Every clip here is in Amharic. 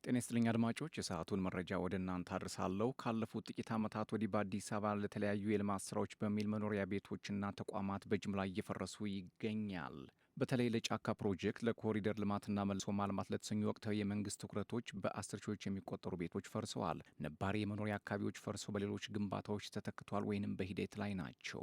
ጤና ይስጥልኝ አድማጮች፣ የሰዓቱን መረጃ ወደ እናንተ አድርሳለሁ። ካለፉት ጥቂት ዓመታት ወዲህ በአዲስ አበባ ለተለያዩ የልማት ስራዎች በሚል መኖሪያ ቤቶችና ተቋማት በጅምላ እየፈረሱ ይገኛል። በተለይ ለጫካ ፕሮጀክት፣ ለኮሪደር ልማትና መልሶ ማልማት ለተሰኙ ወቅታዊ የመንግስት ትኩረቶች በ10 ሺዎች የሚቆጠሩ ቤቶች ፈርሰዋል። ነባሪ የመኖሪያ አካባቢዎች ፈርሰው በሌሎች ግንባታዎች ተተክቷል ወይንም በሂደት ላይ ናቸው።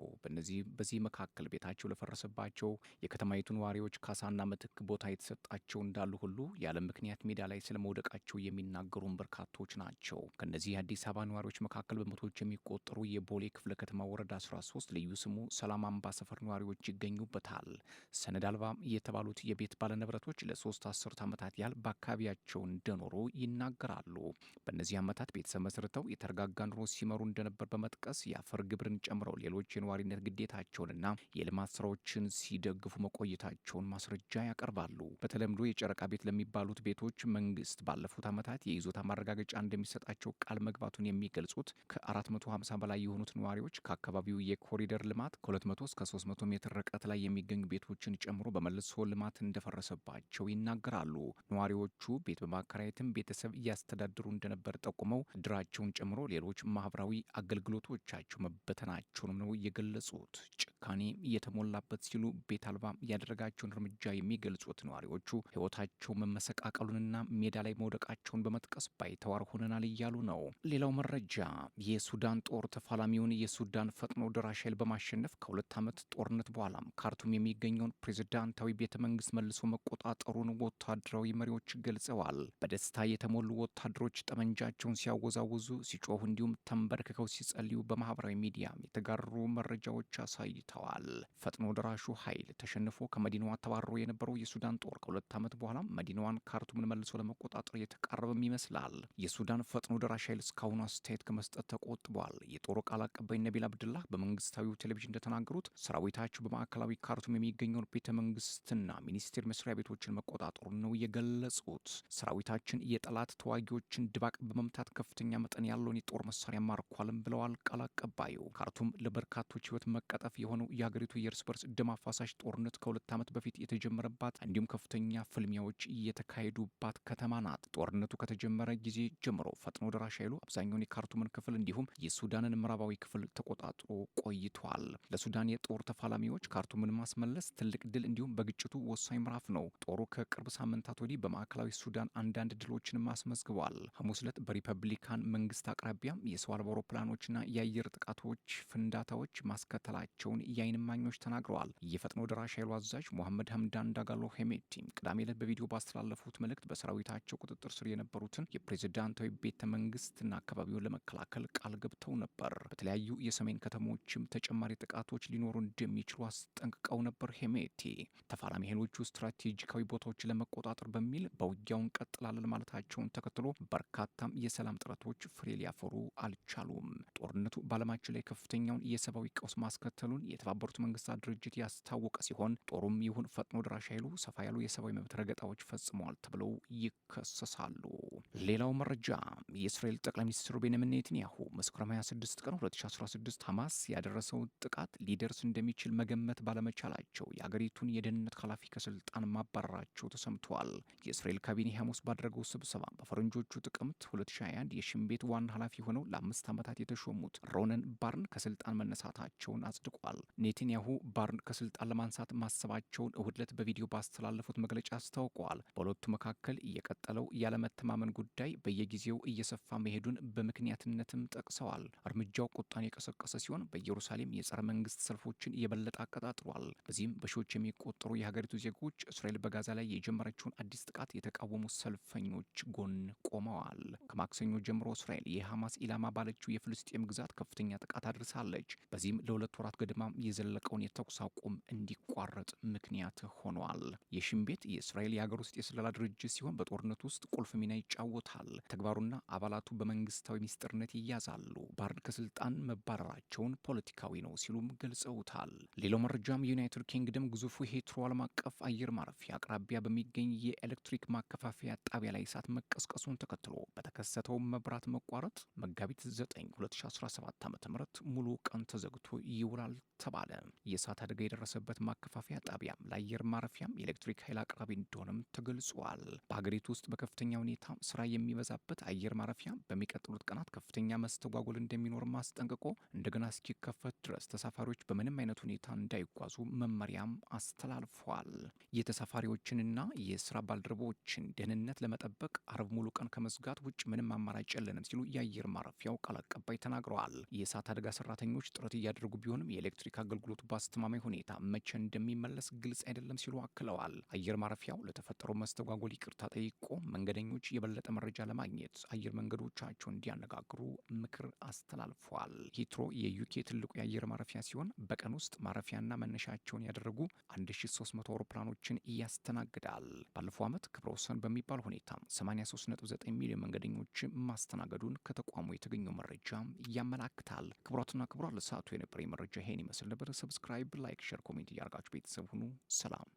በዚህ መካከል ቤታቸው ለፈረሰባቸው የከተማይቱ ነዋሪዎች ካሳና ምትክ ቦታ የተሰጣቸው እንዳሉ ሁሉ ያለ ምክንያት ሜዳ ላይ ስለመውደቃቸው የሚናገሩን በርካቶች ናቸው። ከነዚህ የአዲስ አበባ ነዋሪዎች መካከል በመቶዎች የሚቆጠሩ የቦሌ ክፍለ ከተማ ወረዳ 13 ልዩ ስሙ ሰላም አምባ ሰፈር ነዋሪዎች ይገኙበታል። ሰነድ አልባ የተባሉት የቤት ባለንብረቶች ለ3 አስርት ዓመታት ያህል በአካባቢያቸው እንደኖሩ ይናገራሉ። በእነዚህ ዓመታት ቤተሰብ መስርተው የተረጋጋ ኑሮ ሲመሩ እንደነበር በመጥቀስ የአፈር ግብርን ጨምረው ሌሎች የነዋሪነት ግዴታቸውንና የልማት ስራዎችን ሲደግፉ መቆየታቸውን ማስረጃ ያቀርባሉ። በተለምዶ የጨረቃ ቤት ለሚባሉት ቤቶች መንግስት ባለፉት ዓመታት የይዞታ ማረጋገጫ እንደሚሰጣቸው ቃል መግባቱን የሚገልጹት ከ450 በላይ የሆኑት ነዋሪዎች ከአካባቢው የኮሪደር ልማት ከ200 እስከ 300 ሜትር ርቀት ላይ የሚገኙ ቤቶችን ጨምሮ በመልሶ ልማት እንደፈረሰባቸው ይናገራሉ። ነዋሪዎቹ ቤት በማከራየትም ቤተሰብ እያስተዳድሩ እንደነበር ጠቁመው እድራቸውን ጨምሮ ሌሎች ማህበራዊ አገልግሎቶቻቸው መበተናቸውንም ነው የገለጹት። ጭካኔ እየተሞላበት ሲሉ ቤት አልባ ያደረጋቸውን እርምጃ የሚገልጹት ነዋሪዎቹ ሕይወታቸው መመሰቃቀሉንና ሜዳ ላይ መውደቃቸውን በመጥቀስ ባይተዋር ሆነናል እያሉ ነው። ሌላው መረጃ የሱዳን ጦር ተፋላሚውን የሱዳን ፈጥኖ ደራሽ ኃይል በማሸነፍ ከ2 ዓመት ጦርነት በኋላም ካርቱም የሚገኘውን ፕሬዝዳንታዊ ቤተ መንግስት መልሶ መቆጣጠሩን ወታደራዊ መሪዎች ገልጸዋል። በደስታ የተሞሉ ወታደሮች ጠመንጃቸውን ሲያወዛውዙ፣ ሲጮሁ እንዲሁም ተንበርክከው ሲጸልዩ በማህበራዊ ሚዲያ የተጋሩ መረጃዎች አሳይተዋል። ፈጥኖ ደራሹ ኃይል ተሸንፎ ከመዲናዋ ተባርሮ የነበረው የሱዳን ጦር ከ2 ዓመት በኋላ መዲናዋን ካርቱምን መልሶ ለመቆጣጠር የተቃረበም ይመስላል። የሱዳን ፈጥኖ ደራሽ ኃይል እስካሁኑ አስተያየት ከመስጠት ተቆጥቧል። የጦሩ ቃል አቀባይ ነቢል አብድላህ በመንግስታዊው ቴሌቪዥን እንደተናገሩት ሰራዊታቸው በማዕከላዊ ካርቱም የሚገኘውን ቤተ መንግስትና ሚኒስቴር መስሪያ ቤቶችን መቆጣጠሩን ነው የገለጹት። ሰራዊታችን የጠላት ተዋጊዎችን ድባቅ በመምታት ከፍተኛ መጠን ያለውን የጦር መሳሪያ ማርኳልም ብለዋል ቃል አቀባዩ። ካርቱም ለበርካቶች ህይወት መቀጠፍ የሆነው የሀገሪቱ የእርስ በርስ ደም አፋሳሽ ጦርነት ከ2 ዓመት በፊት የተጀመረባት እንዲሁም ከፍተኛ ፍልሚያዎች እየተካሄዱባት ከተማ ናት። ጦርነቱ ከተጀመረ ጊዜ ጀምሮ ፈጥኖ ደራሽ ኃይሉ አብዛኛውን የካርቱምን ክፍል እንዲሁም የሱዳንን ምዕራባዊ ክፍል ተቆጣጥሮ ቆይቷል። ለሱዳን የጦር ተፋላሚዎች ካርቱምን ማስመለስ ትልቅ ድል እንዲሁም በግጭቱ ወሳኝ ምዕራፍ ነው። ጦሩ ከቅርብ ሳምንታት ወዲህ በማዕከላዊ ሱዳን አንዳንድ ድሎችንም አስመዝግቧል። ሐሙስ ዕለት በሪፐብሊካን መንግስት አቅራቢያ የሰው አልባ አውሮፕላኖችና የአየር ጥቃቶች ፍንዳታዎች ማስከተላቸውን የዓይን እማኞች ተናግረዋል። የፈጥኖ ደራሽ ኃይሉ አዛዥ ሞሐመድ ሐምዳን ዳጋሎ ሄሜቲም ቅዳሜ ዕለት በቪዲዮ ባስተላለፉት መልእክት በሰራዊታቸው ቁጥጥር ስር የነበሩትን የፕሬዝዳንታዊ ቤተ መንግስትና አካባቢውን ለመከላከል ቃል ገብተው ነበር። በተለያዩ የሰሜን ከተሞችም ተጨማሪ ጥቃቶች ሊኖሩ እንደሚችሉ አስጠንቅቀው ነበር። ሄሜቲ ተፋላሚ ኃይሎቹ ስትራቴጂካዊ ቦታዎችን ለመቆጣጠር በሚል በውጊያውን ቀጥላለን ማለታቸውን ተከትሎ በርካታም የሰላም ጥረቶች ፍሬ ሊያፈሩ አልቻሉም። ጦርነቱ በዓለማችን ላይ ከፍተኛውን የሰብአዊ ቀውስ ማስከተሉን የተባበሩት መንግስታት ድርጅት ያስታወቀ ሲሆን ጦሩም ይሁን ፈጥኖ ደራሽ ኃይሉ ሰፋ ያሉ የሰብአዊ መብት ረገጣዎች ፈጽመዋል ተብለው ይከሰሳሉ። ሌላው መረጃ የእስራኤል ጠቅላይ ሚኒስትር ቤንያሚን ኔታንያሁ መስከረም 26 ቀን 2016 ሐማስ ያደረሰው ጥቃት ሊደርስ እንደሚችል መገመት ባለመቻላቸው የአገሪቱን የደህንነት ኃላፊ ከስልጣን ማባረራቸው ተሰምተዋል። የእስራኤል ካቢኔ ሐሙስ ባደረገው ስብሰባ በፈረንጆቹ ጥቅምት 2021 የሽን ቤት ዋና ኃላፊ ሆነው ለ5 ዓመታት የተሾሙት ሮነን ባርን ከስልጣን መነሳታቸውን አጽድቋል። ኔታንያሁ ባርን ከስልጣን ለማንሳት ማሰባቸውን እሁድ ዕለት በቪዲዮ ባስተላለፉት መግለጫ አስታውቀዋል። በሁለቱ መካከል የቀጠለው ያለመተማመን ጉዳይ በየጊዜው እየሰፋ መሄዱን በምክንያትነትም ጠቅሰዋል። እርምጃው ቁጣን የቀሰቀሰ ሲሆን በኢየሩሳሌም የጸረ መንግስት ሰልፎችን የበለጠ አቀጣጥሏል። በዚህም በሺዎች የሚቆጠሩ የሀገሪቱ ዜጎች እስራኤል በጋዛ ላይ የጀመረችውን አዲስ ጥቃት የተቃወሙ ሰልፈኞች ጎን ቆመዋል። ከማክሰኞ ጀምሮ እስራኤል የሐማስ ኢላማ ባለችው የፍልስጤም ግዛት ከፍተኛ ጥቃት አድርሳለች። በዚህም ለ2 ወራት ገድማ የዘለቀውን የተኩስ አቁም እንዲቋረጥ ምክንያት ሆኗል። የሽን ቤት የእስራኤል የሀገር ውስጥ የስለላ ድርጅት ሲሆን በጦርነት ውስጥ ቁልፍ ሚና ይጫወታል። ተግባሩና አባላቱ በመንግስታዊ ሚስጥርነት ይያዛሉ። ባርን ከስልጣን መባረራቸውን ፖለቲካዊ ነው ሲሉም ገልጸውታል። ሌላው መረጃም የዩናይትድ ኪንግደም ግዙፉ ሂትሮ ዓለም አቀፍ አየር ማረፊያ አቅራቢያ በሚገኝ የኤሌክትሪክ ማከፋፈያ ጣቢያ ላይ እሳት መቀስቀሱን ተከትሎ በተከሰተው መብራት መቋረጥ መጋቢት 9 2017 ዓ.ም ሙሉ ቀን ተዘግቶ ይውላል ተባለ። የእሳት አደጋ የደረሰበት ማከፋፈያ ጣቢያም ለአየር ማረፊያም የኤሌክትሪክ ኃይል አቅራቢ እንደሆነም ተገልጿል። በሀገሪቱ ውስጥ በከፍተኛ ሁኔታ ስራ ስራ የሚበዛበት አየር ማረፊያ በሚቀጥሉት ቀናት ከፍተኛ መስተጓጎል እንደሚኖር አስጠንቅቆ እንደገና እስኪከፈት ድረስ ተሳፋሪዎች በምንም አይነት ሁኔታ እንዳይጓዙ መመሪያም አስተላልፏል። የተሳፋሪዎችንና የስራ ባልደረቦችን ደህንነት ለመጠበቅ አርብ ሙሉ ቀን ከመዝጋት ውጭ ምንም አማራጭ የለንም ሲሉ የአየር ማረፊያው ቃል አቀባይ ተናግረዋል። የእሳት አደጋ ሰራተኞች ጥረት እያደረጉ ቢሆንም የኤሌክትሪክ አገልግሎቱ በአስተማማኝ ሁኔታ መቼ እንደሚመለስ ግልጽ አይደለም ሲሉ አክለዋል። አየር ማረፊያው ለተፈጠረው መስተጓጎል ይቅርታ ጠይቆ መንገደኞች የበለጠ መረጃ ለማግኘት አየር መንገዶቻቸውን እንዲያነጋግሩ ምክር አስተላልፏል። ሂትሮ የዩኬ ትልቁ የአየር ማረፊያ ሲሆን በቀን ውስጥ ማረፊያና መነሻቸውን ያደረጉ 1300 አውሮፕላኖችን ያስተናግዳል። ባለፈው ዓመት ክብረ ወሰን በሚባል ሁኔታ 83.9 ሚሊዮን መንገደኞች ማስተናገዱን ከተቋሙ የተገኘው መረጃ ያመላክታል። ክቡራትና ክቡራን ለሰዓቱ የነበረ መረጃ ይሄን ይመስል ነበር። ሰብስክራይብ፣ ላይክ፣ ሼር፣ ኮሜንት እያደረጋችሁ ቤተሰብ ሁኑ። ሰላም።